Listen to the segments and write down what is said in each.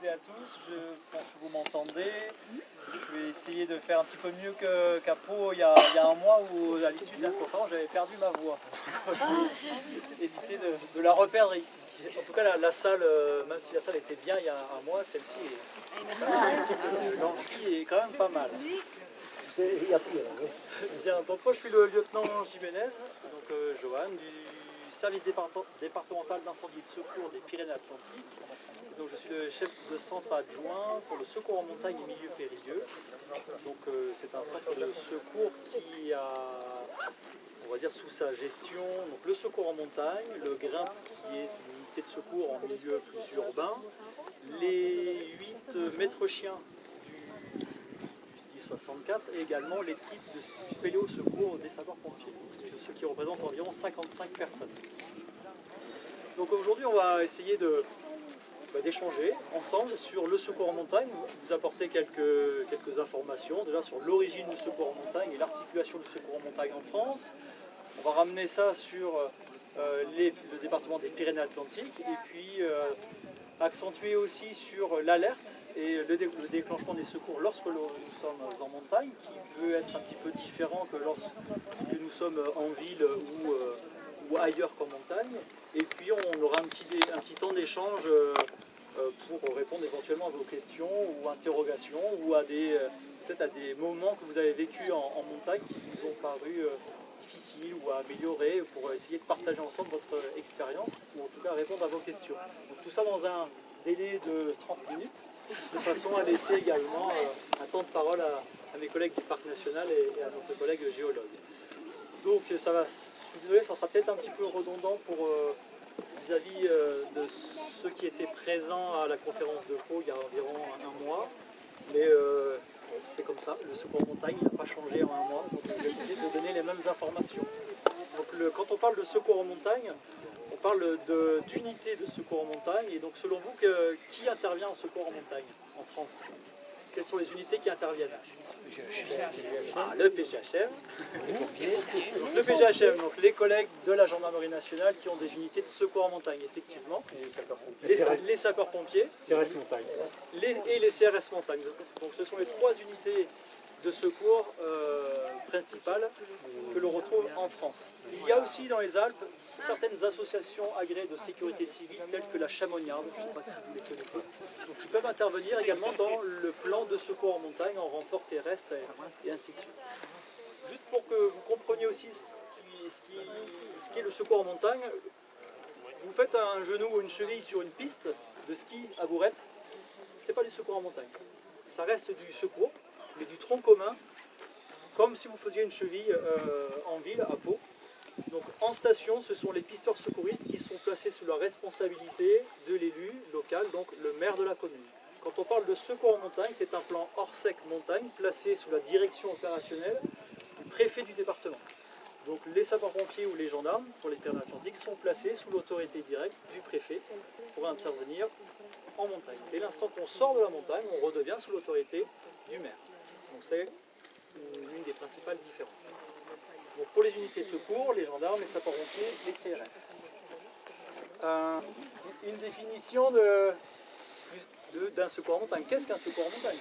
et à tous, je pense que vous m'entendez. Je vais essayer de faire un petit peu mieux qu'à Pau il y a un mois où à l'issue de la conférence j'avais perdu ma voix. Éviter de la reperdre ici. En tout cas la salle, même si la salle était bien il y a un mois, celle-ci est quand même un petit peu mieux. L'amphi est quand même pas mal. Bien, donc moi je suis le lieutenant Jiménez, donc Johan, du service départemental d'incendie et de secours des Pyrénées-Atlantiques. Donc je suis le chef de centre adjoint pour le secours en montagne et milieux périlleux. Donc c'est un centre de secours qui a, on va dire, sous sa gestion donc le secours en montagne, le GRIMP qui est une unité de secours en milieu plus urbain, les 8 maîtres chiens du 64 et également l'équipe du spéléo secours des sapeurs-pompiers, ce qui représente environ 55 personnes. Donc aujourd'hui on va essayer d'échanger ensemble sur le secours en montagne, vous apporter quelques informations déjà sur l'origine du secours en montagne et l'articulation du secours en montagne en France. On va ramener ça sur le département des Pyrénées-Atlantiques et puis accentuer aussi sur l'alerte et le déclenchement des secours lorsque nous sommes en montagne, qui peut être un petit peu différent que lorsque nous sommes en ville ou ailleurs qu'en montagne. Et puis on aura un petit temps d'échange pour répondre éventuellement à vos questions ou interrogations ou à peut-être à des moments que vous avez vécus en montagne qui vous ont paru difficiles ou à améliorer pour essayer de partager ensemble votre expérience ou en tout cas répondre à vos questions. Donc tout ça dans un délai de 30 minutes, de façon à laisser également un temps de parole à mes collègues du Parc National et à notre collègue géologue. Donc ça va, je suis désolé, ça sera peut-être un petit peu redondant pour vis-à-vis de ceux qui étaient présents à la conférence de Pau il y a environ un mois, mais c'est comme ça, le secours en montagne n'a pas changé en un mois, donc on est obligé de donner les mêmes informations. Donc quand on parle de secours en montagne, on parle d'unité de secours en montagne, et donc selon vous, qui intervient en secours en montagne en France? Quelles sont les unités qui interviennent? Le PGHM. Donc, le PGHM, donc les collègues de la gendarmerie nationale qui ont des unités de secours en montagne, effectivement. Les sapeurs-pompiers. CRS montagne. Et les CRS montagne. Donc ce sont les trois unités de secours principales que l'on retrouve en France. Il y a aussi dans les Alpes certaines associations agréées de sécurité civile telles que la Chamoniarde, je ne sais pas si vous les connaissez, donc qui peuvent intervenir également dans le plan de secours en montagne en renfort terrestre et ainsi de suite. Juste pour que vous compreniez aussi ce qu'est le secours en montagne, vous faites un genou ou une cheville sur une piste de ski à Bourrette, c'est pas du secours en montagne. Ça reste du secours, mais du tronc commun, comme si vous faisiez une cheville en ville, à Pau. Donc en station, ce sont les pisteurs secouristes qui sont placés sous la responsabilité de l'élu local, donc le maire de la commune. Quand on parle de secours en montagne, c'est un plan hors sec montagne placé sous la direction opérationnelle du préfet du département. Donc les sapeurs-pompiers ou les gendarmes, pour les Pyrénées-Atlantiques, sont placés sous l'autorité directe du préfet pour intervenir en montagne. Dès l'instant qu'on sort de la montagne, on redevient sous l'autorité du maire. Donc c'est une des principales différences. Donc pour les unités de secours, les gendarmes, les sapeurs-pompiers, les CRS. Une définition d'un secours en montagne. Qu'est-ce qu'un secours en montagne?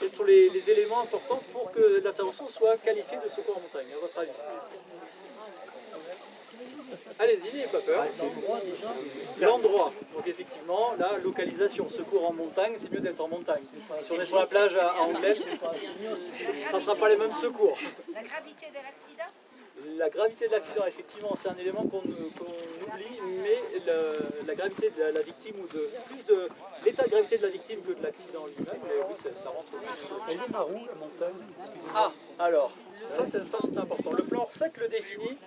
Quels sont les éléments importants pour que l'intervention soit qualifiée de secours en montagne, à votre avis? Allez-y, n'ayez pas peur. L'endroit. Donc effectivement, la localisation. Secours en montagne, c'est mieux d'être en montagne. Si on est sur la plage à Anglais, ça ne sera pas les mêmes secours. La gravité de l'accident? La gravité de l'accident, effectivement, c'est un élément qu'on oublie, mais la gravité de la victime, ou plus de l'état de gravité de la victime que de l'accident lui-même, oui, ça rentre aussi. Elle est marron, la montagne. Ah, alors, ça c'est important. Le plan Orsec le définit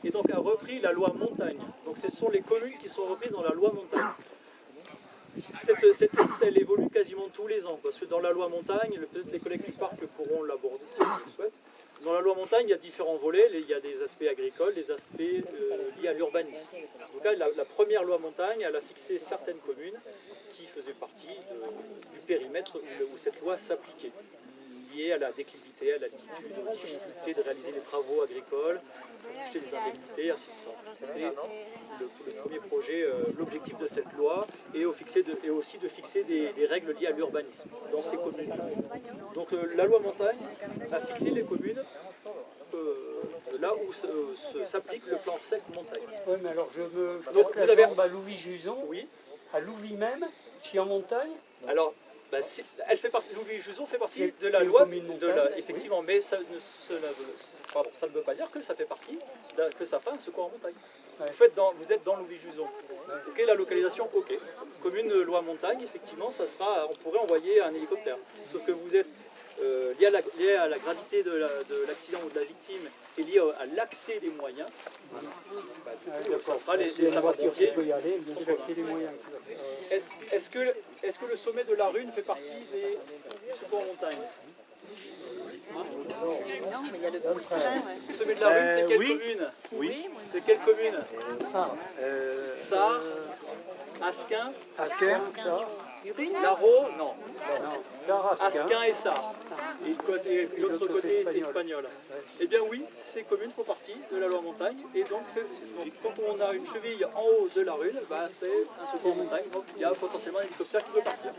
et donc a repris la loi montagne. Donc ce sont les communes qui sont reprises dans la loi montagne. Cette liste, elle évolue quasiment tous les ans, parce que dans la loi montagne, peut-être les collègues du parc pourront l'aborder si ils le souhaitent. Dans la loi montagne, il y a différents volets. Il y a des aspects agricoles, des aspects liés à l'urbanisme. En tout cas, la première loi montagne, elle a fixé certaines communes qui faisaient partie du périmètre où cette loi s'appliquait. liées à la déclivité, à l'altitude, aux difficultés de réaliser les travaux agricoles, toucher les indemnités, ainsi de suite. C'était le premier projet, l'objectif de cette loi, et aussi de fixer des règles liées à l'urbanisme dans ces communes. Donc la loi montagne a fixé les communes là où s'applique le plan sec montagne. Oui, mais alors je me Donc, la vous avez... jambe à Louvis-Juson, Oui. à Louvis même, je suis en montagne. Alors, elle fait partie, Louvis-Juson fait partie de C'est la une loi, commune montagne, effectivement, mais ça ne veut pas dire que ça fait partie, que ça fait un secours en montagne. Ouais. Vous êtes dans Louvis-Juson. Ok, la localisation, ok. Commune loi montagne, effectivement, on pourrait envoyer un hélicoptère. Sauf que vous êtes lié à la gravité de l'accident ou de la victime et lié à l'accès des moyens. Ça sera les sapeurs-pompiers. peut y aller, c'est l'accès des moyens. Est-ce que le sommet de la Rune fait partie du secours en montagne? Non, mais il y a le train. Le sommet de la Rune, c'est quelle oui. commune? Oui. C'est quelle commune? Sarre, Asquin. Larot, non. Asquin. Asquin et Sarre. Et l'autre côté est espagnol. Eh bien oui, ces communes font partie de la loi montagne. Et donc quand on a une cheville en haut de la Rune, c'est un secours en montagne. Donc il y a potentiellement un hélicoptère qui peut partir.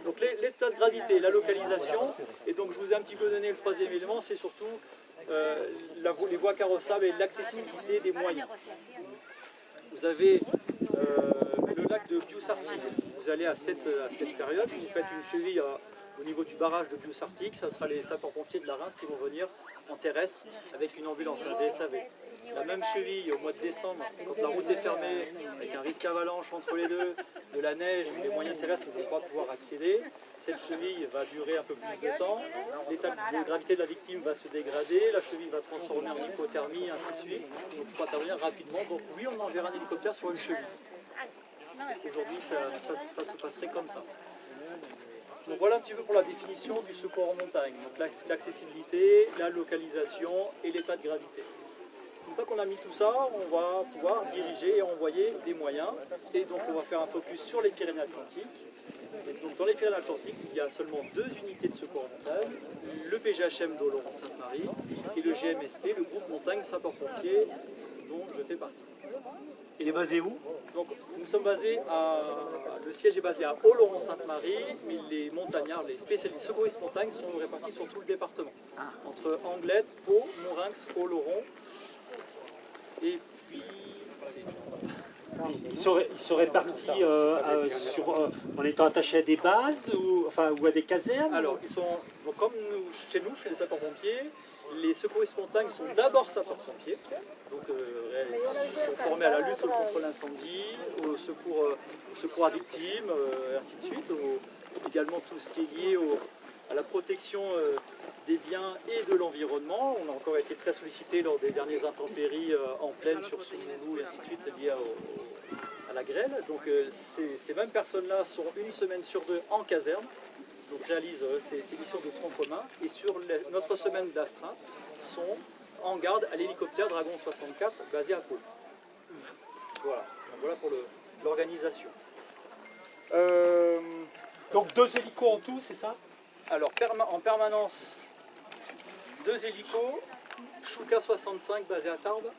Donc l'état de gravité, la localisation, et donc je vous ai un petit peu donné le troisième élément, c'est surtout les voies carrossables et l'accessibilité des moyens. Vous avez le lac de Bious-Arctic. Vous allez à cette période, vous faites une cheville au niveau du barrage de Bious-Arctic, ça sera les sapeurs-pompiers de la Reims qui vont venir en terrestre avec une ambulance, un DSAV. La même cheville au mois de décembre, quand la route est fermée, avec un risque avalanche entre les deux, de la neige, les moyens terrestres ne vont pas pouvoir accéder. Cette cheville va durer un peu plus de temps, l'état de gravité de la victime va se dégrader, la cheville va transformer en hypothermie, ainsi de suite. Donc il faut intervenir rapidement. Donc oui, on enverra un hélicoptère sur une cheville. Aujourd'hui, ça se passerait comme ça. Donc voilà un petit peu pour la définition du secours en montagne. Donc l'accessibilité, la localisation et l'état de gravité. Une fois qu'on a mis tout ça, on va pouvoir diriger et envoyer des moyens. Et donc on va faire un focus sur les Pyrénées-Atlantiques. Et donc dans les Pyrénées-Atlantiques, il y a seulement 2 unités de secours en montagne, le PGHM d'Oloron-Sainte-Marie et le GMSP, le groupe montagne sapeurs-pompiers dont je fais partie. Il est basé où? Donc nous sommes basés le siège est basé à Oloron-Sainte-Marie, mais les montagnards, les spécialistes secouristes montagne sont répartis sur tout le département. Entre Anglette, Pau, Montrinx, Oloron, et puis... Ils sont répartis en étant attachés à des bases ou à des casernes? Alors, donc, comme chez les sapeurs-pompiers, les secouristes montagnes sont d'abord sapeurs-pompiers, donc ils sont formés à la lutte contre l'incendie, au secours à victimes, ainsi de suite, également tout ce qui est lié à la protection des biens et de l'environnement. On a encore été très sollicité lors des dernières intempéries en plaine sur Soumoulou et ainsi de suite liées à la grêle. Donc ces mêmes personnes-là sont une semaine sur 2 en caserne, donc réalisent ces missions de tronc commun, et sur notre semaine d'astreinte sont en garde à l'hélicoptère Dragon 64 basé à Pau. Voilà, donc voilà pour l'organisation. Donc 2 hélicos en tout, c'est ça? Alors en permanence, 2 hélicos, Chouka 65 basé à Tarbes,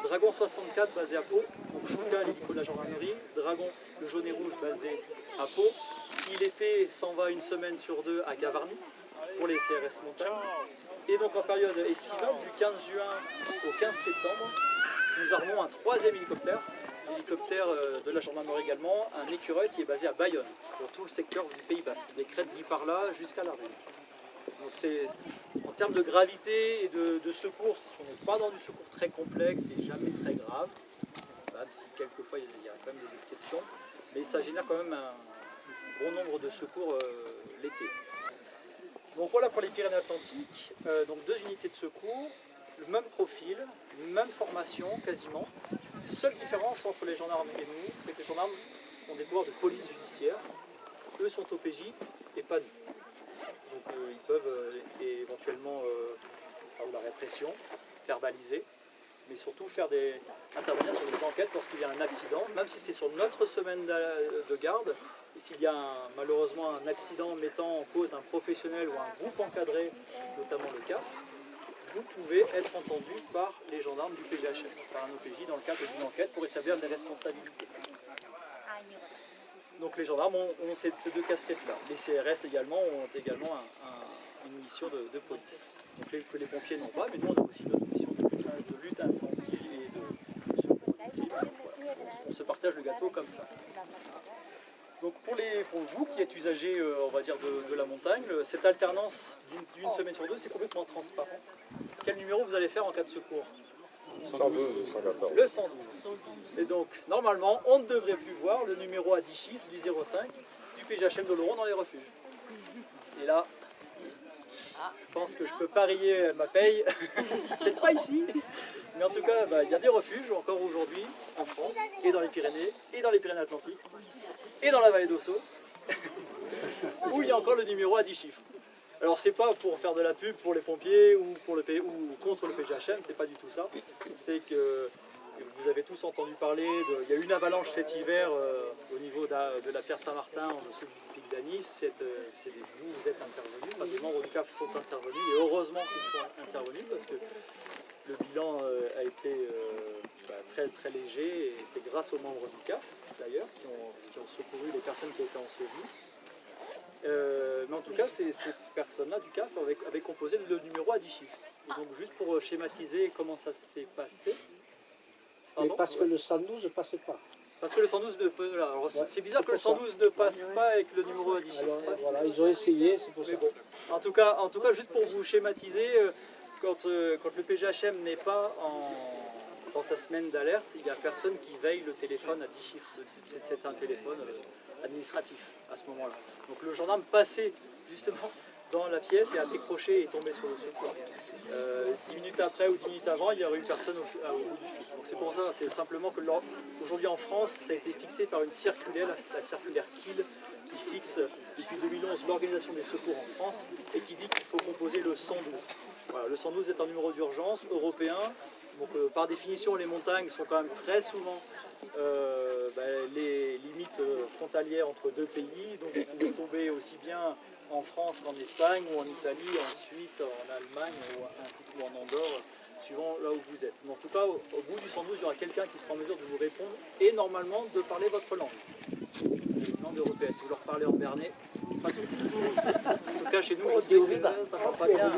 Dragon 64 basé à Pau, donc Chouka l'hélico de la gendarmerie, Dragon le jaune et rouge basé à Pau, qui l'été s'en va une semaine sur 2 à Gavarnie pour les CRS montagne. Et donc en période estivale, du 15 juin au 15 septembre, nous armons un 3e hélicoptère, l'hélicoptère de la gendarmerie également, un écureuil qui est basé à Bayonne, pour tout le secteur du Pays Basque, des crêtes d'Iparla jusqu'à la Rune. Donc en termes de gravité et de secours, on n'est pas dans du secours très complexe et jamais très grave, même si quelquefois il y a quand même des exceptions, mais ça génère quand même un bon nombre de secours l'été. Donc voilà pour les Pyrénées-Atlantiques, donc 2 unités de secours, le même profil, même formation quasiment. Seule différence entre les gendarmes et nous, c'est que les gendarmes ont des pouvoirs de police judiciaire, eux sont OPJ et pas nous. Donc ils peuvent éventuellement faire de la répression, verbaliser, mais surtout intervenir sur des enquêtes lorsqu'il y a un accident, même si c'est sur notre semaine de garde. Et s'il y a malheureusement un accident mettant en cause un professionnel ou un groupe encadré, notamment le CAF, vous pouvez être entendu par les gendarmes du PGHM, par un OPJ dans le cadre d'une enquête pour établir des responsabilités. Donc les gendarmes ont ces deux casquettes-là. Les CRS également ont également une mission de police. Donc que les pompiers n'ont pas, mais nous on a aussi notre mission de lutte incendie et de secours ultime. Voilà. On se partage le gâteau comme ça. Donc pour vous qui êtes usagers, on va dire, de la montagne, cette alternance d'une semaine sur deux, c'est complètement transparent. Quel numéro vous allez faire en cas de secours? 112, 114. Le 112. Et donc, normalement, on ne devrait plus voir le numéro à 10 chiffres du 05 du PGHM d'Oloron dans les refuges. Et là, je pense que je peux parier ma paye, peut-être pas ici, mais en tout cas, il y a des refuges encore aujourd'hui en France, et dans les Pyrénées, et dans les Pyrénées-Atlantiques, et dans la vallée d'Ossau, où il y a encore le numéro à 10 chiffres. Alors c'est pas pour faire de la pub pour les pompiers ou contre le PGHM, c'est pas du tout ça. C'est que vous avez tous entendu parler, il y a eu une avalanche cet hiver au niveau de la Pierre Saint-Martin en dessous du pic d'Anis. Vous êtes intervenus, enfin, des membres du CAF sont intervenus et heureusement qu'ils sont intervenus parce que le bilan a été très très léger et c'est grâce aux membres du CAF d'ailleurs qui ont secouru les personnes qui étaient ensevelies. Mais en tout cas, ces personnes-là du CAF avaient composé le numéro à 10 chiffres. Et donc, juste pour schématiser comment ça s'est passé. Mais parce que le 112 ne passait pas. Parce que le 112 ne peut. Alors, c'est bizarre que le 112 ne passe pas et que le numéro à 10 chiffres Alors, passe. voilà, ils ont essayé, c'est pour ça. Mais bon, en tout cas, juste pour vous schématiser, quand le PGHM n'est pas dans sa semaine d'alerte, il n'y a personne qui veille le téléphone à 10 chiffres. C'est un téléphone administratif à ce moment-là. Donc le gendarme passait justement dans la pièce et a décroché et est tombé sur le secours. 10 minutes après ou 10 minutes avant, il n'y aurait eu personne au bout du fil. Donc c'est pour ça, c'est simplement que aujourd'hui en France, ça a été fixé par une circulaire, la circulaire KIL, qui fixe depuis 2011 l'organisation des secours en France et qui dit qu'il faut composer le 112. Voilà, le 112 est un numéro d'urgence européen. Donc par définition, les montagnes sont quand même très souvent les limites frontalières entre deux pays. Donc vous pouvez tomber aussi bien en France qu'en Espagne, ou en Italie, en Suisse, en Allemagne, ou en Andorre, suivant là où vous êtes. Mais en tout cas, au bout du 112, il y aura quelqu'un qui sera en mesure de vous répondre et normalement de parler votre langue. Une langue européenne. Si vous leur parlez en berner, pas tout. En tout cas, chez nous, ça parle pas bien.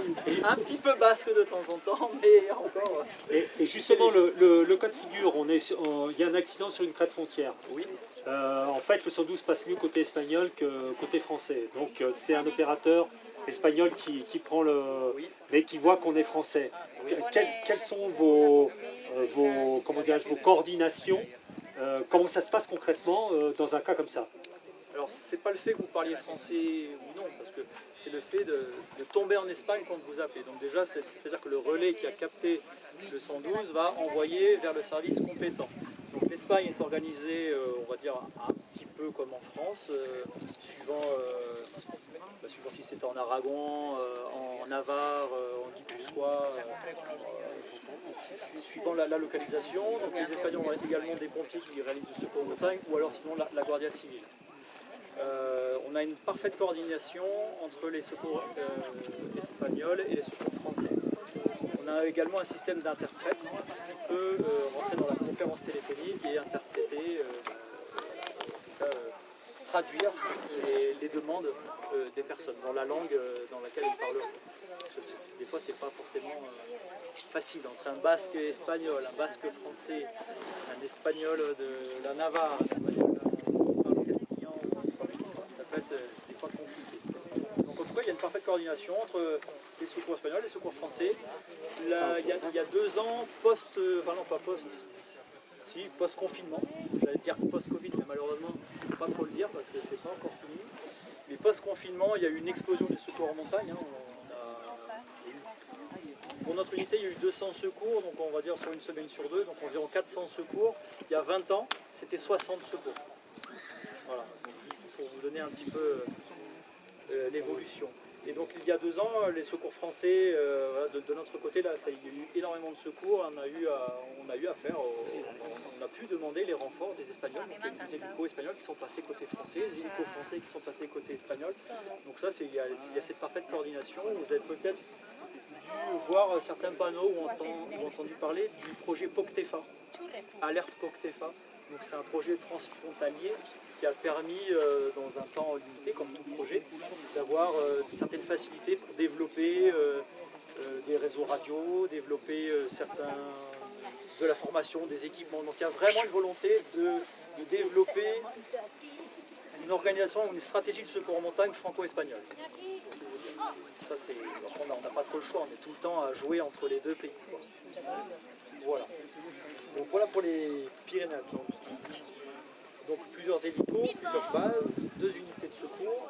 Un petit peu basque de temps en temps, mais encore. Et justement, le cas de figure, il y a un accident sur une crête frontière. Oui. En fait, le 112 passe mieux côté espagnol que côté français. Donc, c'est un opérateur espagnol qui prend mais qui voit qu'on est français. Quelles sont vos coordinations? Comment ça se passe concrètement dans un cas comme ça? Alors, c'est pas le fait que vous parliez français ou non, parce que c'est le fait de tomber en Espagne quand vous appelez. Donc déjà, c'est-à-dire que le relais qui a capté le 112 va envoyer vers le service compétent. Donc l'Espagne est organisée, on va dire, un petit peu comme en France, suivant si c'est en Aragon, en Navarre, en Guipuscoa, suivant la localisation. Donc les Espagnols ont également des pompiers qui réalisent du secours en montagne, ou alors sinon la Guardia Civile. On a une parfaite coordination entre les secours espagnols et les secours français. On a également un système d'interprète qui peut rentrer dans la conférence téléphonique et interpréter, traduire les demandes des personnes dans la langue dans laquelle ils parlent. Des fois, c'est pas forcément facile entre un basque espagnol, un basque français, un espagnol de la Navarre, un espagnol castillan. Ça peut être des fois compliqué. Donc en tout cas, il y a une parfaite coordination entre les secours espagnols et les secours français. Là, il y a 2 ans, post-confinement, j'allais dire post-Covid, mais malheureusement, je ne peux pas trop le dire parce que c'est pas encore fini. Mais post-confinement, il y a eu une explosion des secours en montagne. Pour notre unité, il y a eu 200 secours, donc on va dire sur une semaine sur deux, donc environ 400 secours. Il y a 20 ans, c'était 60 secours. Voilà, donc juste pour vous donner un petit peu l'évolution. Et donc il y a 2 ans, les secours français, voilà, de notre côté, là, il y a eu énormément de secours, on a eu à faire, on a pu demander les renforts des Espagnols, donc il y a des hélicos espagnols qui sont passés côté français, des hélicos français qui sont passés côté espagnol. Donc ça, il y a cette parfaite coordination. Vous avez peut-être dû voir certains panneaux ou entendu parler du projet POCTEFA, Alerte POCTEFA. Donc c'est un projet transfrontalier qui a permis, dans un temps limité, comme tout projet, d'avoir certaines facilités pour développer des réseaux radio, développer de la formation, des équipements. Donc il y a vraiment une volonté de développer une organisation, une stratégie de secours en montagne franco-espagnole. Ça, on n'a pas trop le choix, on est tout le temps à jouer entre les deux pays. Voilà. Donc voilà pour les Pyrénées-Atlantiques. Donc plusieurs hélicos, plusieurs bases, 2 unités de secours.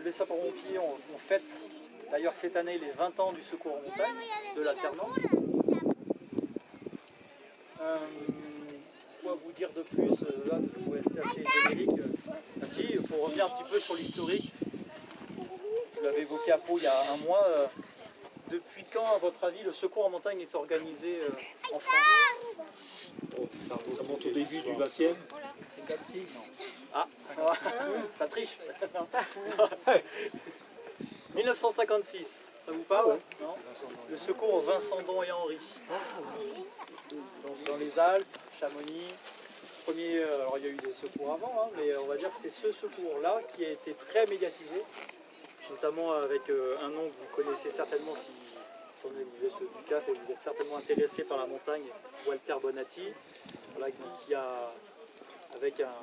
Les sapeurs-pompiers ont fait d'ailleurs cette année les 20 ans du secours en montagne, de l'alternance. Quoi vous dire de plus? Là, vous restez assez générique. Si, pour revenir un petit peu sur l'historique, je l'avais évoqué à Pau il y a un mois. Depuis quand, à votre avis, le secours en montagne est organisé en France? Ça monte au début du 20e. 56. Ah, ça triche. 1956, ça vous parle? Non. Le secours Vincent Don et Henri. Donc, dans les Alpes, Chamonix. Alors il y a eu des secours avant, hein, mais on va dire que c'est ce secours-là qui a été très médiatisé, notamment avec un nom que vous connaissez certainement si étant donné que vous êtes du CAF et vous êtes certainement intéressé par la montagne, Walter Bonatti, voilà, qui a, avec un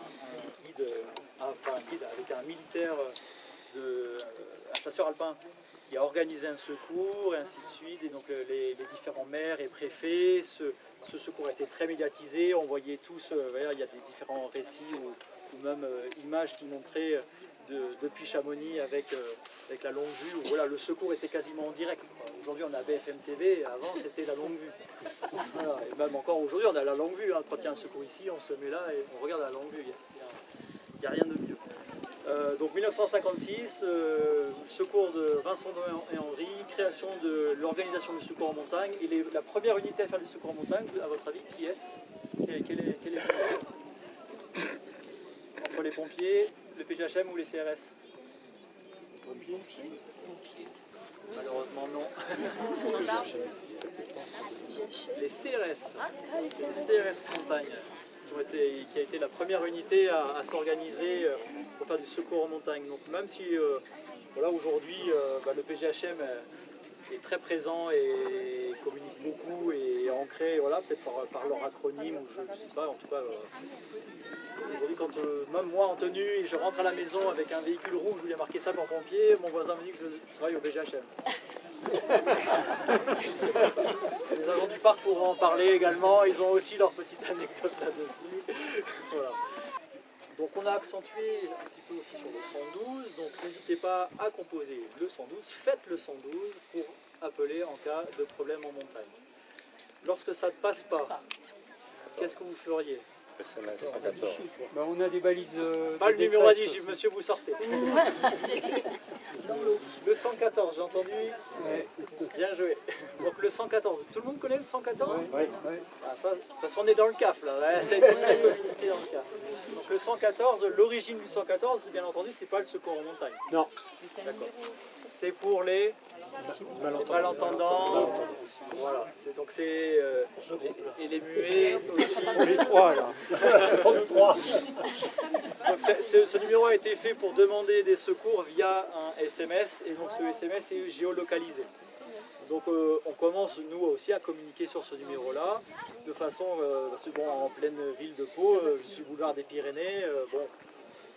militaire, un chasseur alpin, qui a organisé un secours et ainsi de suite, et donc les différents maires et préfets, ce secours a été très médiatisé, on voyait tous, il y a des différents récits ou même images qui montraient depuis Chamonix avec la longue vue, où voilà, le secours était quasiment en direct. Aujourd'hui on a BFM TV, avant c'était la longue vue. Voilà, et même encore aujourd'hui on a la longue vue, hein. Quand il y a un secours ici, on se met là et on regarde la longue vue, il n'y a rien de mieux. Donc 1956, secours de Vincent Don et Henri, création de l'organisation du secours en montagne, et la première unité à faire du secours en montagne, à votre avis, qui est-ce? Quelle est l'unité? Entre les pompiers, le PGHM ou les CRS? Malheureusement non. Les CRS. Les CRS montagne. Qui a été la première unité à s'organiser pour faire du secours en montagne. Donc même si voilà, aujourd'hui le PGHM est très présent et communique beaucoup et est ancré, voilà, peut-être par leur acronyme, ou je ne sais pas, en tout cas aujourd'hui quand même moi en tenue, je rentre à la maison avec un véhicule rouge où il y a marqué sapeur-pompier, mon voisin me dit que je travaille au PGHM. Les agents du parc pourront en parler également, ils ont aussi leur petite anecdote là-dessus. Voilà. Donc on a accentué un petit peu aussi sur le 112, donc n'hésitez pas à composer le 112, faites le 112 pour appeler en cas de problème en montagne. Lorsque ça ne passe pas, qu'est-ce que vous feriez? SMS 114. On a des balises. Pas le numéro additif, monsieur, vous sortez. Le 114, j'ai entendu. Ouais. Bien joué. Donc le 114, tout le monde connaît le 114? Oui. Ah, ça, de toute façon, on est dans le CAF là, ouais, ça a été très communiqué dans le CAF. Donc le 114, l'origine du 114, bien entendu, c'est pas le secours en montagne. Non. D'accord. C'est pour les malentendants. Voilà. Donc c'est et les muets aussi. Les trois là. Donc ce numéro a été fait pour demander des secours via un SMS, et donc ce SMS est géolocalisé. Donc on commence nous aussi à communiquer sur ce numéro-là, de façon, parce que bon, en pleine ville de Pau, je suis boulevard des Pyrénées, bon,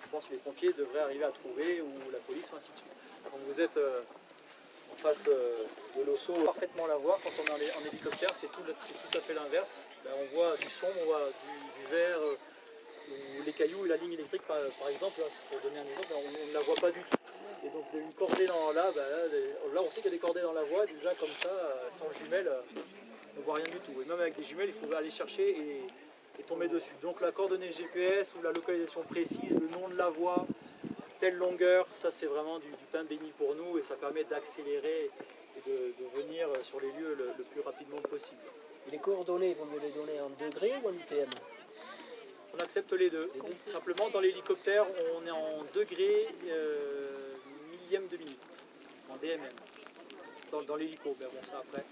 je pense que les pompiers devraient arriver à trouver, ou la police, ou ainsi de suite. Donc vous êtes en face de l'Osso, parfaitement la voir. Quand on est en hélicoptère, c'est tout à fait l'inverse. On voit du sombre, on voit du vert, ou les cailloux et la ligne électrique par exemple, là, pour donner un exemple, on ne la voit pas du tout. Et donc une cordée là, on sait qu'il y a des cordées dans la voie, déjà comme ça, sans jumelles, on ne voit rien du tout. Et même avec des jumelles, il faut aller chercher et tomber dessus. Donc la coordonnée GPS ou la localisation précise, le nom de la voie, telle longueur, ça c'est vraiment du pain béni pour nous et ça permet d'accélérer et de venir sur les lieux le plus rapidement possible. Et les coordonnées, vous me les donnez en degrés ou en UTM? On accepte les deux. Simplement, dans l'hélicoptère, on est en degrés millième de minute, en DMM, dans l'hélico. Mais bon, ça après,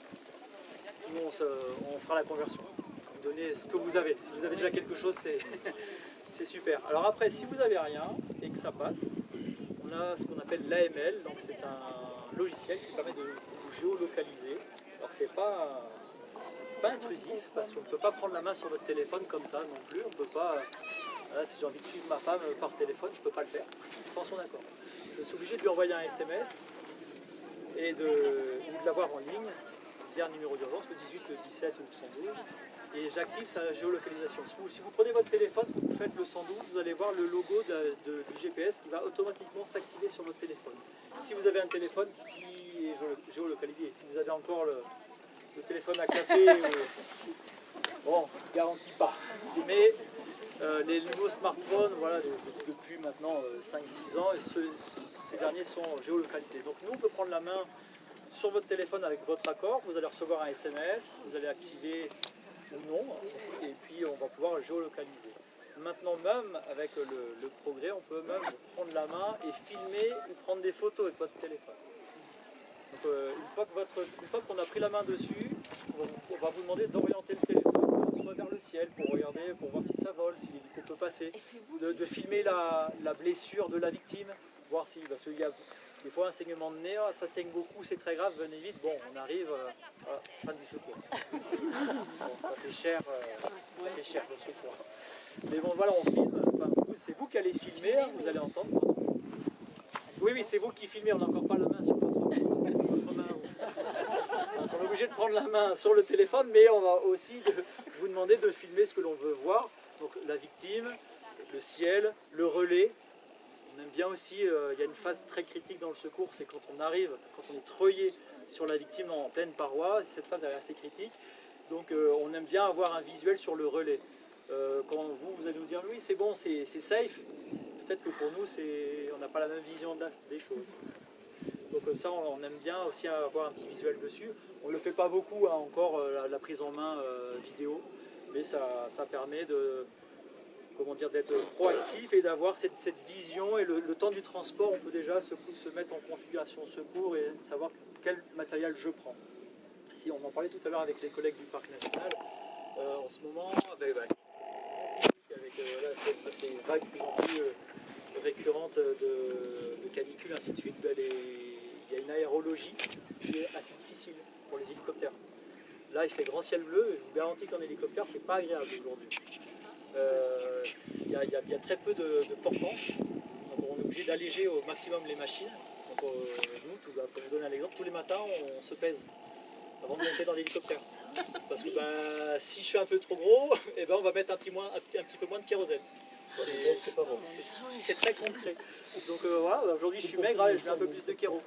nous on fera la conversion. Vous donnez ce que vous avez. Si vous avez déjà quelque chose, c'est super. Alors après, si vous n'avez rien et que ça passe, on a ce qu'on appelle l'AML. Donc c'est un logiciel qui permet de vous géolocaliser. Alors c'est pas intrusif parce qu'on ne peut pas prendre la main sur votre téléphone comme ça non plus. On peut pas. Là, si j'ai envie de suivre ma femme par téléphone, je ne peux pas le faire sans son accord. Je suis obligé de lui envoyer un SMS et ou de l'avoir en ligne via un numéro d'urgence, le 18, le 17 ou le 112. Et j'active sa géolocalisation. Si vous prenez votre téléphone, vous faites le 112, vous allez voir le logo du GPS qui va automatiquement s'activer sur votre téléphone. Si vous avez un téléphone qui est géolocalisé, si vous avez encore le téléphone à clapper, bon, je ne garantis pas. Mais les nouveaux smartphones, voilà, depuis maintenant 5-6 ans, ces derniers sont géolocalisés. Donc nous, on peut prendre la main sur votre téléphone avec votre accord, vous allez recevoir un SMS, vous allez activer ou non, et puis on va pouvoir géolocaliser. Maintenant même, avec le progrès, on peut même prendre la main et filmer ou prendre des photos avec votre téléphone. Donc une fois qu'on a pris la main dessus, on va vous demander d'orienter le téléphone soit vers le ciel pour regarder, pour voir si ça vole, si l'hélico peut passer, de filmer la blessure de la victime, voir si, parce qu'il y a des fois un saignement de nez, ça saigne beaucoup, c'est très grave, venez vite, bon, on arrive, fin du secours. Bon, ça fait cher le secours. Mais bon, voilà, on filme, enfin, c'est vous qui allez filmer, vous allez entendre. Oui, c'est vous qui filmez, on n'a encore pas la main sur votre main. Donc, on est obligé de prendre la main sur le téléphone, mais on va aussi vous demander de filmer ce que l'on veut voir. Donc la victime, le ciel, le relais. On aime bien aussi, il y a une phase très critique dans le secours, c'est quand on arrive, quand on est treuillé sur la victime en pleine paroi, cette phase est assez critique. Donc on aime bien avoir un visuel sur le relais. Quand vous allez nous dire, oui c'est bon, c'est safe, peut-être que pour nous, on n'a pas la même vision des choses. Donc ça, on aime bien aussi avoir un petit visuel dessus. On ne le fait pas beaucoup, hein, encore, la prise en main vidéo, mais ça permet d'être proactif et d'avoir cette vision et le temps du transport. On peut déjà se mettre en configuration secours et savoir quel matériel je prends. Si on en parlait tout à l'heure avec les collègues du Parc National, en ce moment, avec ces vagues de plus en plus récurrentes de canicules, ainsi de suite, il y a une aérologie qui est assez difficile pour les hélicoptères. Là, il fait grand ciel bleu, et je vous garantis qu'en hélicoptère, c'est pas agréable aujourd'hui. Il y a très peu de portance, donc on est obligé d'alléger au maximum les machines. Donc, nous, pour vous donner un exemple, tous les matins, on se pèse avant de monter dans l'hélicoptère. Parce que si je suis un peu trop gros, on va mettre un petit peu moins de kérosène. C'est très concret. Donc voilà, aujourd'hui je suis maigre, allez, je mets un peu plus de kéro.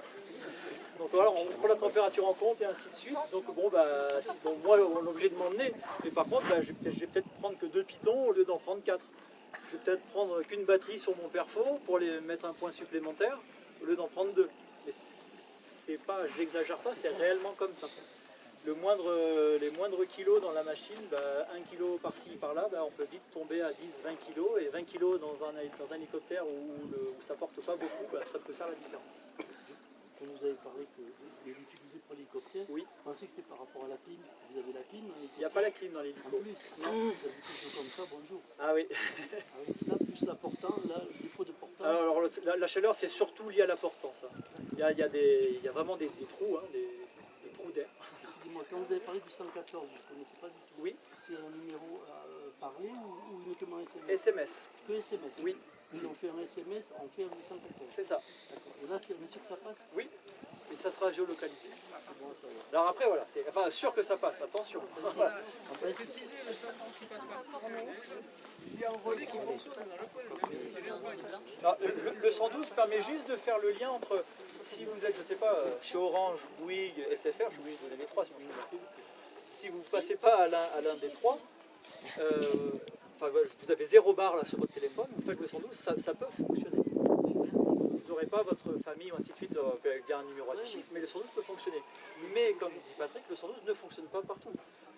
Donc voilà, on prend la température en compte et ainsi de suite. Donc bon, moi on est obligé de m'emmener. Mais par contre, je vais peut-être prendre que 2 pitons au lieu d'en prendre 4. Je vais peut-être prendre qu'une batterie sur mon perfo pour les mettre un point supplémentaire au lieu d'en prendre 2. Mais c'est pas, je n'exagère pas, c'est réellement comme ça. Les moindres kilos dans la machine, 1 kilo par-ci, par-là, on peut vite tomber à 10-20 kilos. Et 20 kilos dans un hélicoptère où ça porte pas beaucoup, ça peut faire la différence. Quand vous avez parlé que les difficultés pour l'hélicoptère, oui. Je pensais que c'était par rapport à la clim. Vous avez la clim dans l'hélicoptère? Il n'y a pas la clim dans l'hélico. En plus, non, comme ça, bonjour. Ah oui. Avec ça, plus la portance, là, le défaut de portance. Alors la chaleur, c'est surtout lié à la portance. Il y a vraiment des trous, hein, des trous d'air. Excusez-moi, quand vous avez parlé du 114, je ne connaissais pas du tout. Oui. C'est un numéro à parler ou uniquement SMS? SMS. Que SMS? Oui. Si on fait un SMS, on fait un 114. C'est ça. D'accord. Et là, on est sûr que ça passe? Oui. Et ça sera géolocalisé. C'est bon à savoir. Alors après, voilà, enfin sûr que ça passe, attention. En fait, Préciser le 130 qui passe par s'il y a un relais qui fonctionne dans le point, c'est juste pas une... Alors, le 112 permet juste de faire le lien entre, si vous êtes, je ne sais pas, chez Orange, Bouygues, SFR, je suis obligé de donner les trois, sinon je ne sais pas. Si vous ne passez pas à l'un des trois, vous avez 0 barre là sur votre téléphone, vous faites le 112, ça peut fonctionner. n'aurez pas votre famille ou ainsi de suite via un numéro additif, mais le 112 peut fonctionner. Mais comme dit Patrick, le 112 ne fonctionne pas partout.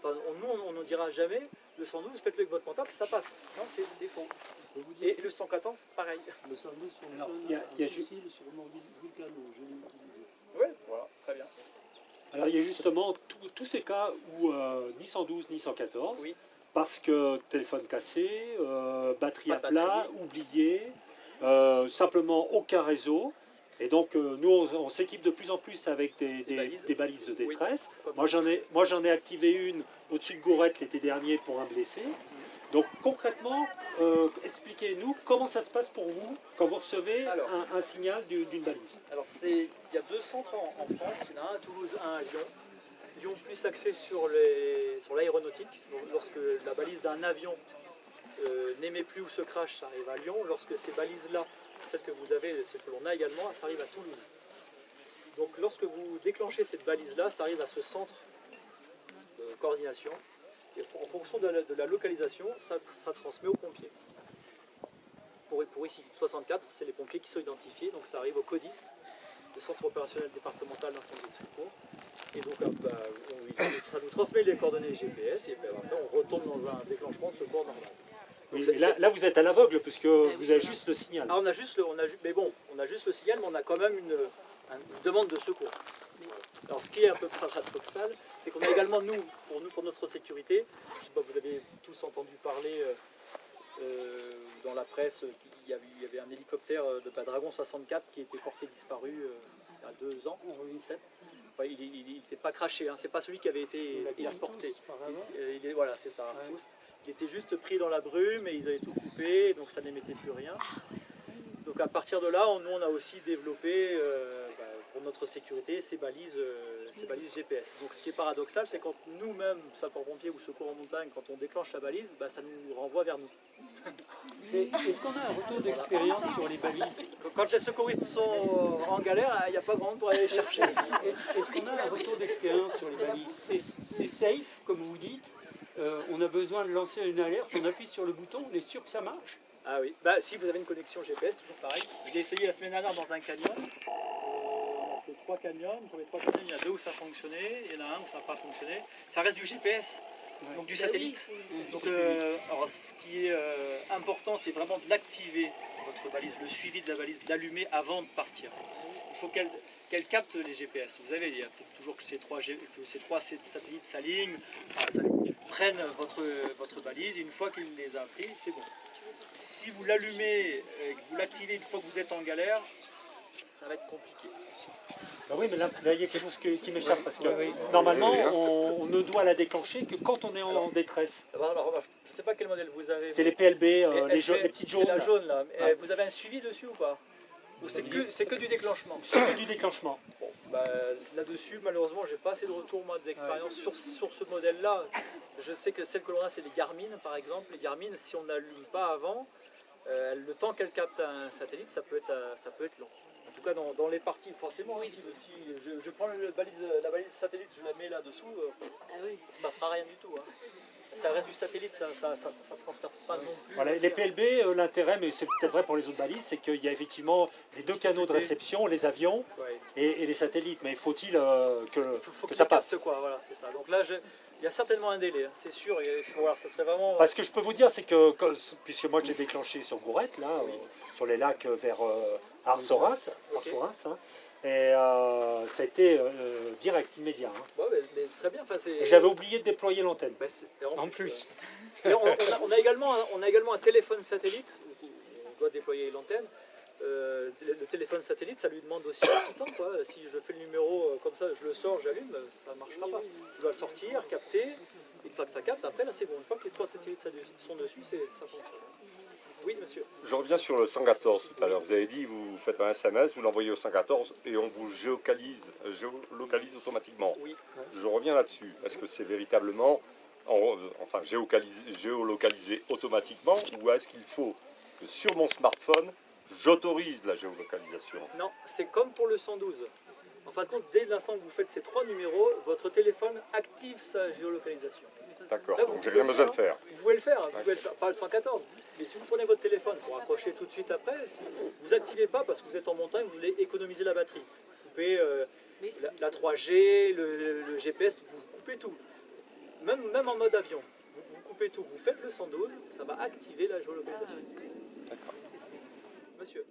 Enfin, nous, on ne dira jamais le 112, faites-le avec votre portable, ça passe. Non, c'est faux. Et le 114, pareil. Le 112 Alors, fonctionne il y a à Sicile sur mon Vulcano, je l'ai utilisé. Oui, voilà, très bien. Alors il y a justement tous ces cas où ni 112 ni 114, Oui. parce que téléphone cassé, batterie Pas à de plat, batterie. oublié, simplement aucun réseau. Et donc nous on s'équipe de plus en plus avec des balises de détresse. Comme- Moi j'en ai activé une au-dessus de Gourette l'été dernier pour un blessé. Donc concrètement, expliquez-nous comment ça se passe pour vous quand vous recevez Alors. un signal d'une balise. Alors, il y a 2 centres en France, il y en a un à Toulouse, un à Lyon. Lyon plus axé sur l'aéronautique. Donc, lorsque la balise d'un avion n'émet plus ou se crache, ça arrive à Lyon. Lorsque ces balises-là, celles que vous avez, celles que l'on a également, ça arrive à Toulouse. Donc lorsque vous déclenchez cette balise-là, ça arrive à ce centre de coordination. Et en fonction de la localisation, ça transmet aux pompiers. Pour ici, 64, c'est les pompiers qui sont identifiés, donc ça arrive au CODIS, le Centre opérationnel départemental d'incendie et de secours. Et donc ça nous transmet les coordonnées GPS et puis après on retombe dans un déclenchement de secours normal. Oui, Donc, mais là vous êtes à l'aveugle puisque vous avez juste le signal. on a juste le signal, mais on a quand même une demande de secours. Alors ce qui est un peu paradoxal, c'est qu'on a également pour notre sécurité, je sais pas, vous avez tous entendu parler dans la presse qu'il y avait un hélicoptère de Dragon 64 qui était porté disparu il y a 2 ans, peut-être. Enfin, il n'était pas craché, hein, c'est pas celui qui avait été porté. Voilà, c'est ça, Artoust. Il était juste pris dans la brume et ils avaient tout coupé, donc ça n'émettait plus rien. Donc à partir de là, nous on a aussi développé pour notre sécurité ces balises GPS. Donc ce qui est paradoxal, c'est quand nous-mêmes, sapeurs-pompiers ou secours en montagne, quand on déclenche la balise, ça nous renvoie vers nous. Est-ce qu'on a un retour d'expérience sur les balises? Quand les secouristes sont en galère, il n'y a pas grand monde pour aller les chercher. Est-ce qu'on a un retour d'expérience sur les balises? C'est safe, comme vous dites. On a besoin de lancer une alerte, on appuie sur le bouton, on est sûr que ça marche? Ah oui, si vous avez une connexion GPS, toujours pareil. Je l'ai essayé la semaine dernière dans un canyon. On a fait 3 canyons. Sur les 3 canyons, il y en a 2 où ça a fonctionné, il y en a un où ça n'a pas fonctionné. Ça reste du GPS, donc du satellite. Donc, alors, ce qui est important, c'est vraiment de l'activer, votre balise, le suivi de la balise, d'allumer avant de partir. Il faut qu'elle capte les GPS. Vous savez, il faut toujours que ces 3 satellites s'alignent, prennent votre balise. Et une fois qu'il les a pris, c'est bon. Si vous l'allumez et que vous l'activez une fois que vous êtes en galère, ça va être compliqué. Ah oui, mais là, il y a quelque chose qui m'échappe parce que normalement, on ne doit la déclencher que quand on est en détresse. Alors, je ne sais pas quel modèle vous avez. C'est les PLB, les petites jaunes. C'est la là. jaune là. Ouais. vous avez un suivi dessus ou pas? Ou c'est que du déclenchement? C'est que du déclenchement. Bon, là-dessus, malheureusement, j'ai pas assez de retour moi d'expérience sur ce modèle-là. Je sais que celle que l'on a, c'est les Garmin, par exemple. Les Garmin, si on n'allume pas avant, le temps qu'elle capte un satellite, ça peut être long. En tout cas, dans les parties, forcément, oui, si je prends la balise satellite, je la mets là-dessous, il ne se passera rien du tout. Hein. Ça reste du satellite, ça ne transperce pas non plus. Voilà, les PLB, l'intérêt, mais c'est peut-être vrai pour les autres balises, c'est qu'il y a effectivement les 2 canaux de réception, les avions et les satellites. Mais faut-il que ça passe? Quoi, voilà, c'est ça. Donc là, il y a certainement un délai, hein, c'est sûr. Ça serait vraiment. Parce que je peux vous dire, c'est que, puisque moi j'ai déclenché sur Gourette, là, sur les lacs vers Arsoras, hein, et ça a été direct, immédiat. Hein. Ouais, mais très bien. J'avais oublié de déployer l'antenne. En plus. Et on a également un téléphone satellite, où on doit déployer l'antenne. Le téléphone satellite, ça lui demande aussi un petit temps. Quoi. Si je fais le numéro comme ça, je le sors, j'allume, ça ne marchera pas. Je dois le sortir, capter. Une fois que ça capte, après là c'est bon. Une fois que les 3 satellites sont dessus, ça fonctionne. Oui, monsieur. Je reviens sur le 114 tout à l'heure. Vous avez dit, vous faites un SMS, vous l'envoyez au 114 et on vous géolocalise automatiquement. Oui. Je reviens là-dessus. Est-ce que c'est véritablement géolocalisé automatiquement ou est-ce qu'il faut que sur mon smartphone, j'autorise la géolocalisation? Non, c'est comme pour le 112. En fin de compte, dès l'instant que vous faites ces 3 numéros, votre téléphone active sa géolocalisation. D'accord, Là, donc j'ai rien besoin de faire. Vous pouvez le faire, pas le 114. Mais si vous prenez votre téléphone pour accrocher tout de suite après, si vous n'activez pas parce que vous êtes en montagne, vous voulez économiser la batterie. Vous coupez la 3G, le GPS, vous coupez tout. Même en mode avion, vous coupez tout. Vous faites le 112, ça va activer la géolocalisation. D'accord. Monsieur.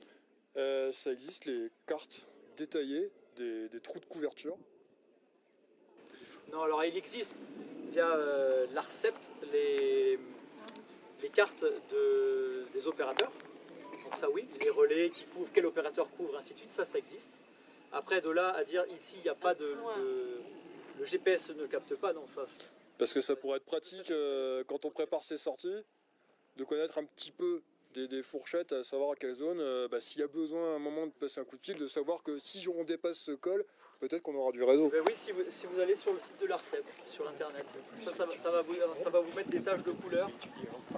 Ça existe les cartes détaillées des trous de couverture. Non, alors il existe via l'ARCEP les cartes des opérateurs. Donc ça oui, les relais qui couvrent, quel opérateur couvre, ainsi de suite, ça existe. Après de là à dire ici il n'y a pas le GPS ne capte pas, non. Ça, Parce que ça pourrait être pratique quand on prépare ses sorties, de connaître un petit peu des fourchettes, à savoir à quelle zone, s'il y a besoin à un moment de passer un coup de fil, de savoir que si on dépasse ce col, peut-être qu'on aura du réseau. Ben oui, si vous allez sur le site de l'ARCEP, sur internet, ça va vous mettre des taches de couleur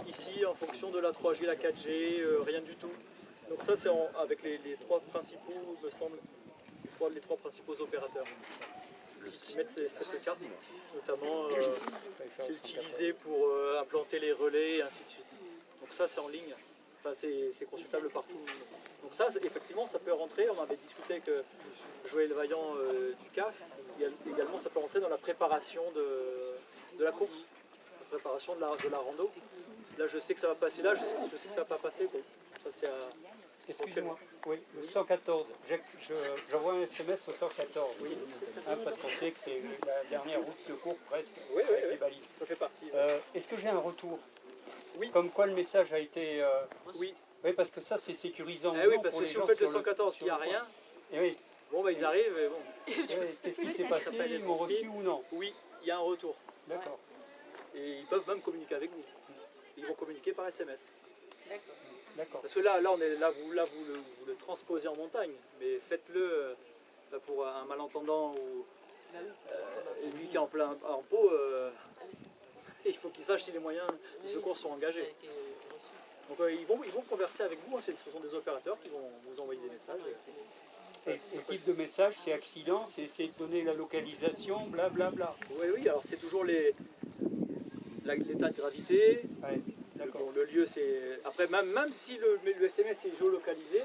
ici en fonction de la 3G, la 4G, rien du tout. Donc ça c'est avec les trois principaux, me semble, les trois principaux opérateurs qui mettent cette carte, notamment c'est utilisé pour implanter les relais et ainsi de suite. Donc ça c'est en ligne, enfin c'est consultable partout. Donc ça effectivement ça peut rentrer, on avait discuté avec Joël Vaillant du CAF, également ça peut rentrer dans la préparation de la course, la préparation de la rando. Là je sais que ça va passer là, je sais que ça va pas passer, bon, ça c'est à... Excusez-moi, oui, le 114, j'envoie un SMS au 114, oui, parce qu'on sait que c'est la dernière route de secours presque, avec les balises. Ça fait partie. Est-ce que j'ai un retour? Oui. Comme quoi le message a été... Oui. Oui, parce que ça c'est sécurisant. Oui, parce que si vous faites le 114 qu'il n'y a rien, oui. Bon ils arrivent et bon. Qu'est-ce qui s'est passé? Ils m'ont reçu ou non? Oui, il y a un retour. D'accord. Et ils peuvent même communiquer avec vous. Ils vont communiquer par SMS. D'accord. Parce que là vous le transposez en montagne, mais faites-le pour un malentendant ou lui qui est en pot, il faut qu'il sache si les moyens de secours sont engagés. Donc ils vont converser avec vous, ce sont des opérateurs qui vont vous envoyer des messages. Et le type de message, c'est accident, c'est essayer de donner la localisation, blablabla. Oui, alors c'est toujours l'état de gravité. Ouais, d'accord. Le lieu, c'est... Après, même si le SMS est géolocalisé,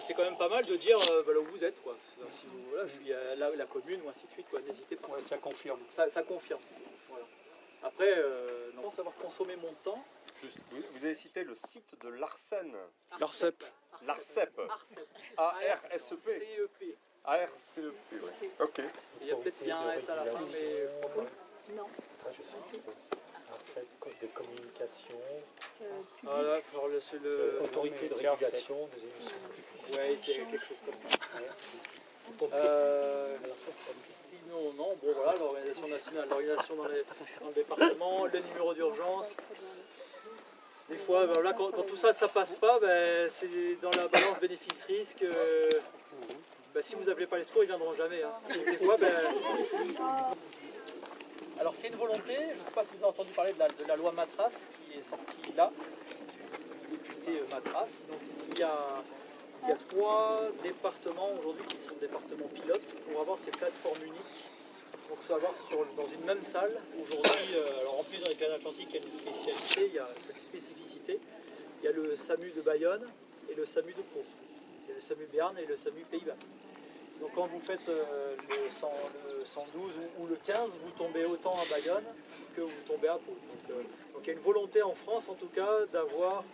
c'est quand même pas mal de dire là où vous êtes, quoi. Si vous, voilà, je suis à la commune ou ainsi de suite, quoi. N'hésitez pas. Ouais, ça confirme. Ça confirme. Voilà. Après, non, savoir consommer mon temps. Juste, vous avez cité le site de l'ARCEP. L'ARCEP. L'ARCEP. A-R-C-E-P. A-R-C-E-P, oui. Ok. Il y a peut-être bien un S à la fin, mais je crois pas. Non. Je sais pas. Des communications, Voilà, alors c'est le... autorité de régulation des émissions. Oui, c'est quelque chose comme ça. Sinon, non, bon voilà, l'organisation nationale, l'organisation dans le département, le numéro d'urgence. Des fois, ben voilà, quand tout ça passe pas, ben, c'est dans la balance bénéfice-risque. Ben, si vous n'appelez pas les secours, ils ne viendront jamais. Hein. Donc, des fois, ben... Alors c'est une volonté, je ne sais pas si vous avez entendu parler de la loi Matras qui est sortie là, du député Matras. Donc il y a 3 départements aujourd'hui qui sont départements pilotes pour avoir ces plateformes uniques. Donc savoir dans une même salle, aujourd'hui, alors en plus dans les Pyrénées-Atlantiques, il y a une spécialité, il y a une spécificité. Il y a le SAMU de Bayonne et le SAMU de Pau. Il y a le SAMU Béarn et le SAMU Pays-Bas. Donc quand vous faites le 112 ou le 15, vous tombez autant à Bayonne que vous tombez à Pau. Donc il y a une volonté en France en tout cas d'avoir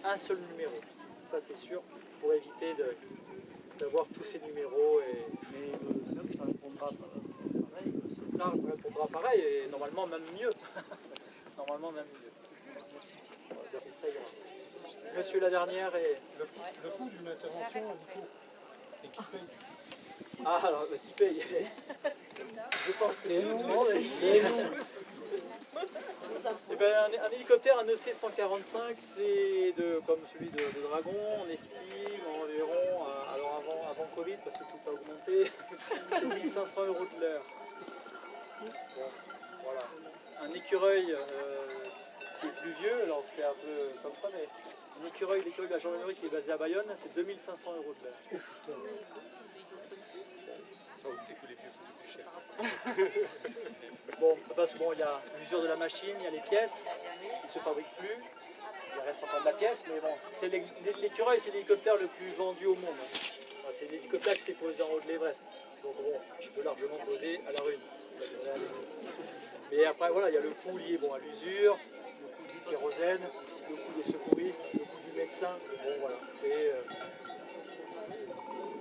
un seul numéro. Ça c'est sûr, pour éviter d'avoir tous ces numéros. Mais ça répondra pareil. Ça répondra pareil et normalement même mieux. Normalement même mieux. Ça ira. Monsieur la dernière est... Le coût d'une intervention, du coup, et qui paye? Ah, alors, qui paye? Je pense que c'est tout le monde ici. Eh ben, un hélicoptère, un EC-145, c'est comme celui de Dragon, on estime environ, alors avant Covid, parce que tout a augmenté, c'est 1500 € de l'heure. Bon, voilà. Un écureuil qui est plus vieux, alors c'est un peu comme ça, mais l'écureuil de la gendarmerie qui est basé à Bayonne, c'est 2500 € de l'heure. Ça aussi que les vieux coûtent plus cher. Bon, parce que bon, il y a l'usure de la machine, il y a les pièces qui ne se fabriquent plus. reste encore de la pièce, mais bon, l'écureuil, c'est l'hélicoptère le plus vendu au monde. Hein. Enfin, c'est l'hélicoptère qui s'est posé en haut de l'Everest. Donc bon, tu peux largement poser à la rune. Ça devrait aller. Mais après, voilà, il y a le coût lié à l'usure, le coût du kérosène, le coût des secouristes, le coût du médecin. Bon, voilà, c'est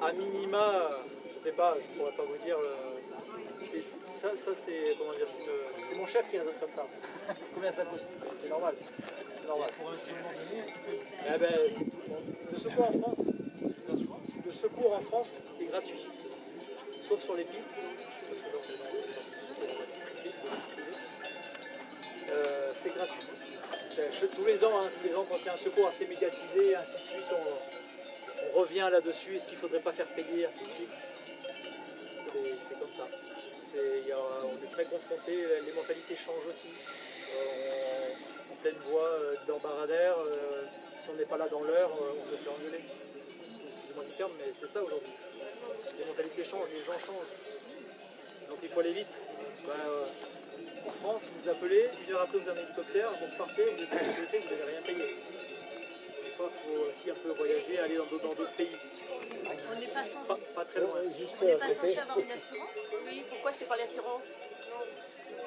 à minima, je sais pas, je pourrais pas vous dire. C'est comment dire, c'est mon chef qui raisonne comme ça. Combien ça coûte? C'est normal. C'est normal. Eh ben, le secours en France est gratuit, sauf sur les pistes. C'est gratuit. Tous les ans, quand il y a un secours assez médiatisé, ainsi de suite, on revient là-dessus. Est-ce qu'il ne faudrait pas faire payer, ainsi de suite. C'est comme ça. On est très confrontés, les mentalités changent aussi. En pleine voie de leur baradère, si on n'est pas là dans l'heure, on se fait engueuler. Excusez-moi du terme, mais c'est ça aujourd'hui. Les mentalités changent, les gens changent. Donc il faut aller vite. En France, vous appelez, 1 heure après vous avez un hélicoptère, vous repartez, vous êtes en sécurité, vous n'avez rien payé. Des fois, il faut aussi un peu voyager, aller dans d'autres pays. On n'est pas censé, Pas très loin. on n'est pas censé avoir une assurance? Oui, pourquoi c'est pas l'assurance?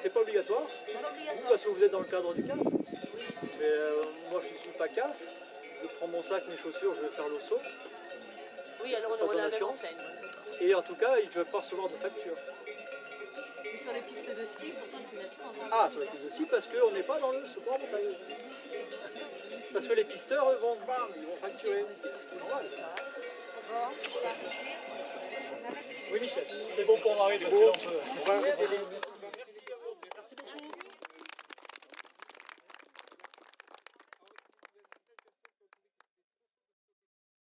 C'est pas obligatoire. C'est pas Vous, obligatoire. parce que vous êtes dans le cadre du CAF. Mais moi, je ne suis pas CAF. Je prends mon sac, mes chaussures, je vais faire l'osso. Oui, alors Pas on a la même d'assurance. enseigne. Et en tout cas, je ne vais pas recevoir de facture. Et sur les pistes de ski, pourtant, il y a une assurance. Ah, sur les pistes de ski, parce qu'on n'est pas dans le secours en montagne. Parce que les pisteurs, eux, ils vont facturer. C'est normal. Oui, Michel, c'est bon pour Marie, de on peut.